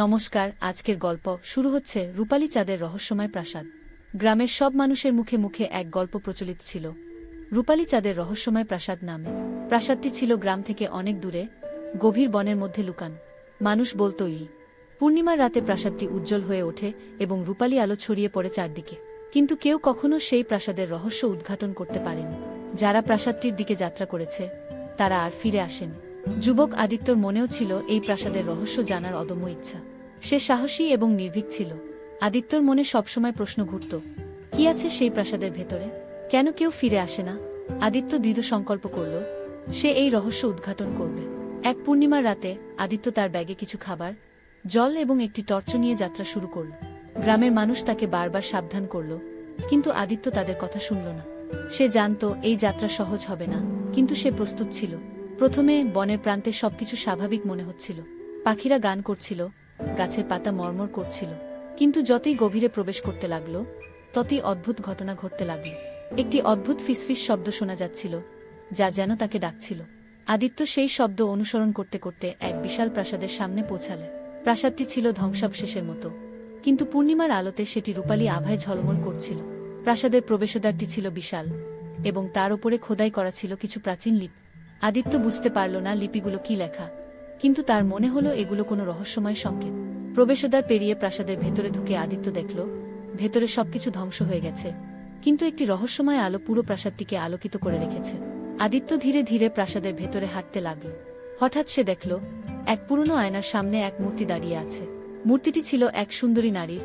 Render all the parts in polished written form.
নমস্কার। আজকের গল্প শুরু হচ্ছে রূপালী চাঁদের রহস্যময় প্রাসাদ। গ্রামের সব মানুষের মুখে মুখে এক গল্প প্রচলিত ছিল রূপালী চাঁদের রহস্যময় প্রাসাদ নামে। প্রাসাদটি ছিল গ্রাম থেকে অনেক দূরে, গভীর বনের মধ্যে লুকানো। মানুষ বলত পূর্ণিমার রাতে প্রাসাদটি উজ্জ্বল হয়ে ওঠে এবং রূপালী আলো ছড়িয়ে পড়ে চারদিকে। কিন্তু কেউ কখনো সেই প্রাসাদের রহস্য উদ্ঘাটন করতে পারেনি। যারা প্রাসাদটির দিকে যাত্রা করেছে তারা আর ফিরে আসেনি। যুবক আদিত্যর মনেও ছিল এই প্রাসাদের রহস্য জানার অদম্য ইচ্ছা। সে সাহসী এবং নির্ভীক ছিল। আদিত্যর মনে সবসময় প্রশ্ন ঘুরত, কি আছে সেই প্রাসাদের ভেতরে, কেন কেউ ফিরে আসে না। আদিত্য দৃঢ় সংকল্প করল, সে এই রহস্য উদ্ঘাটন করবে। এক পূর্ণিমার রাতে আদিত্য তার ব্যাগে কিছু খাবার, জল এবং একটি টর্চ নিয়ে যাত্রা শুরু করল। গ্রামের মানুষ তাকে বারবার সাবধান করল, কিন্তু আদিত্য তাদের কথা শুনল না। সে জানত এই যাত্রা সহজ হবে না, কিন্তু সে প্রস্তুত ছিল। প্রথমে বনের প্রান্তে সবকিছু স্বাভাবিক মনে হচ্ছিল। পাখিরা গান করছিল, গাছের পাতা মর্মর করছিল। কিন্তু যতই গভীরে প্রবেশ করতে লাগল ততই অদ্ভুত ঘটনা ঘটতে লাগল। একটি অদ্ভুত ফিসফিস শব্দ শোনা যাচ্ছিল, যা যেন তাকে ডাকছিল। আদিত্য সেই শব্দ অনুসরণ করতে করতে এক বিশাল প্রাসাদের সামনে পৌঁছালে। প্রাসাদটি ছিল ধ্বংসাবশেষের মতো, কিন্তু পূর্ণিমার আলোতে সেটি রূপালী আভায় ঝলমল করছিল। প্রাসাদের প্রবেশদ্বারটি ছিল বিশাল এবং তার উপরে খোদাই করা ছিল কিছু প্রাচীন লিপি। আদিত্য বুঝতে পারল না লিপিগুলো কি লেখা, কিন্তু তার মনে হলো এগুলো কোনো রহস্যময় সংকেত। প্রবেশদ্বার পেরিয়ে প্রাসাদের ভেতরে ঢুকে আদিত্য দেখল ভেতরে সবকিছু ধ্বংস হয়ে গেছে, কিন্তু একটি রহস্যময় আলো পুরো প্রাসাদটিকে আলোকিত করে রেখেছে। আদিত্য ধীরে ধীরে প্রাসাদের ভেতরে হাঁটতে লাগল। হঠাৎ সে দেখল এক পুরনো আয়নার সামনে এক মূর্তি দাঁড়িয়ে আছে। মূর্তিটি ছিল এক সুন্দরী নারীর,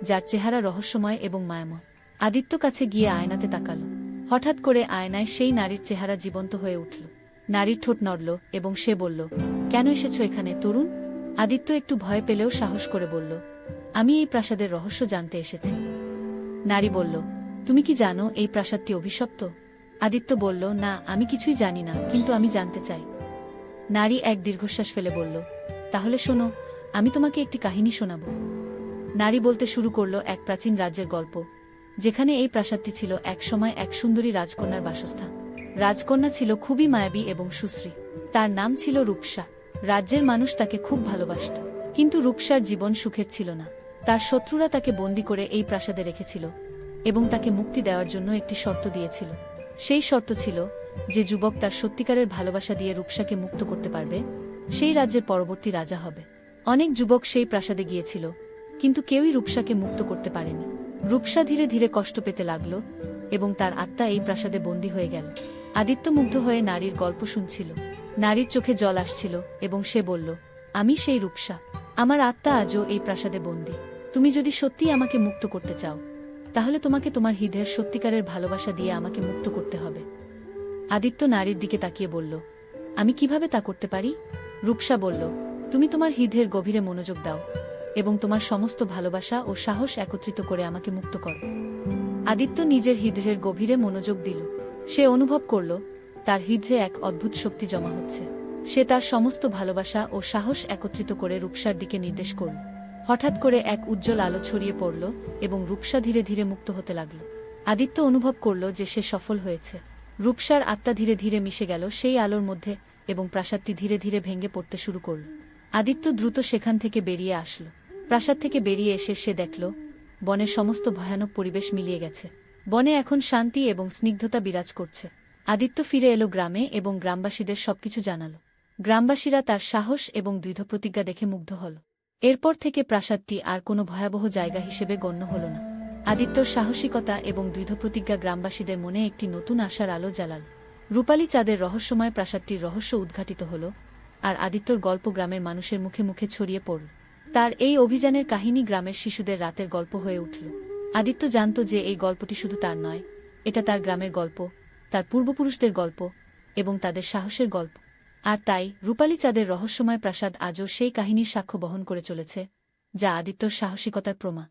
যার চেহারা রহস্যময় এবং মায়াময়। আদিত্য কাছে গিয়ে আয়নাতে তাকাল। হঠাৎ করে আয়নায় সেই নারীর চেহারা জীবন্ত হয়ে উঠল। নারীর ঠোঁট নড়ল এবং সে বলল, কেন এসেছ এখানে তরুণ? আদিত্য একটু ভয় পেলেও সাহস করে বলল, আমি এই প্রাসাদের রহস্য জানতে এসেছি। নারী বলল, তুমি কি জানো এই প্রাসাদটি অভিশপ্ত? আদিত্য বলল, না, আমি কিছুই জানি না, কিন্তু আমি জানতে চাই। নারী এক দীর্ঘশ্বাস ফেলে বলল, তাহলে শোনো, আমি তোমাকে একটি কাহিনী শোনাব। নারী বলতে শুরু করল এক প্রাচীন রাজ্যের গল্প, যেখানে এই প্রাসাদটি ছিল একসময় এক সুন্দরী রাজকন্যার বাসস্থান। রাজকন্যা ছিল খুবই মায়াবী এবং সুশ্রী। তার নাম ছিল রূপসা। রাজ্যের মানুষ তাকে খুব ভালোবাসত, কিন্তু রূপসার জীবন সুখের ছিল না। তার শত্রুরা তাকে বন্দী করে এই প্রাসাদে রেখেছিল এবং তাকে মুক্তি দেওয়ার জন্য একটি শর্ত দিয়েছিল। সেই শর্ত ছিল যে যুবক তার সত্যিকারের ভালোবাসা দিয়ে রূপসাকে মুক্ত করতে পারবে, সেই রাজ্যের পরবর্তী রাজা হবে। অনেক যুবক সেই প্রাসাদে গিয়েছিল, কিন্তু কেউই রূপসাকে মুক্ত করতে পারেনি। রূপসা ধীরে ধীরে কষ্ট পেতে লাগল এবং তার আত্মা এই প্রাসাদে বন্দী হয়ে গেল। আদিত্য মুগ্ধ হয়ে নারীর গল্প শুনছিল। নারীর চোখে জল আসছিল এবং সে বলল, আমি সেই রূপসা, আমার আত্মা আজও এই প্রাসাদে বন্দী। তুমি যদি সত্যিই আমাকে মুক্ত করতে চাও, তাহলে তোমাকে তোমার হৃদয়ের সত্যিকারের ভালোবাসা দিয়ে আমাকে মুক্ত করতে হবে। আদিত্য নারীর দিকে তাকিয়ে বলল, আমি কিভাবে তা করতে পারি? রূপসা বলল, তুমি তোমার হৃদয়ের গভীরে মনোযোগ দাও এবং তোমার সমস্ত ভালোবাসা ও সাহস একত্রিত করে আমাকে মুক্ত করো। আদিত্য নিজের হৃদয়ের গভীরে মনোযোগ দিল। সে অনুভব করল তার হৃদয়ে এক অদ্ভুত শক্তি জমা হচ্ছে। সে তার সমস্ত ভালোবাসা ও সাহস একত্রিত করে রূপসার দিকে নির্দেশ করল। হঠাৎ করে এক উজ্জ্বল আলো ছড়িয়ে পড়ল এবং রূপসা ধীরে ধীরে মুক্ত হতে লাগল। আদিত্য অনুভব করল যে সে সফল হয়েছে। রূপসার আত্মা ধীরে ধীরে মিশে গেল সেই আলোর মধ্যে এবং প্রাসাদটি ধীরে ধীরে ভেঙে পড়তে শুরু করল। আদিত্য দ্রুত সেখান থেকে বেরিয়ে আসল। প্রাসাদ থেকে বেরিয়ে এসে সে দেখল বনের সমস্ত ভয়ানক পরিবেশ মিলিয়ে গেছে। বনে এখন শান্তি এবং স্নিগ্ধতা বিরাজ করছে। আদিত্য ফিরে এলো গ্রামে এবং গ্রামবাসীদের সবকিছু জানাল। গ্রামবাসীরা তার সাহস এবং দৃঢ় প্রতিজ্ঞা দেখে মুগ্ধ হল। এরপর থেকে প্রাসাদটি আর কোনো ভয়াবহ জায়গা হিসেবে গণ্য হল না। আদিত্যর সাহসিকতা এবং দৃঢ় প্রতিজ্ঞা গ্রামবাসীদের মনে একটি নতুন আশার আলো জ্বালাল। রূপালী চাঁদের রহস্যময় প্রাসাদটির রহস্য উদ্ঘাটিত হল, আর আদিত্যর গল্প গ্রামের মানুষের মুখে মুখে ছড়িয়ে পড়ল। তার এই অভিযানের কাহিনী গ্রামের শিশুদের রাতের গল্প হয়ে উঠল। আদিত্য জানত যে এই গল্পটি শুধু তার নয়, এটা তার গ্রামের গল্প, তার পূর্বপুরুষদের গল্প এবং তাদের সাহসের গল্প। আর তাই রূপালী চাঁদের রহস্যময় প্রাসাদ আজও সেই কাহিনীর সাক্ষ্য বহন করে চলেছে, যা আদিত্যর সাহসিকতার প্রমাণ।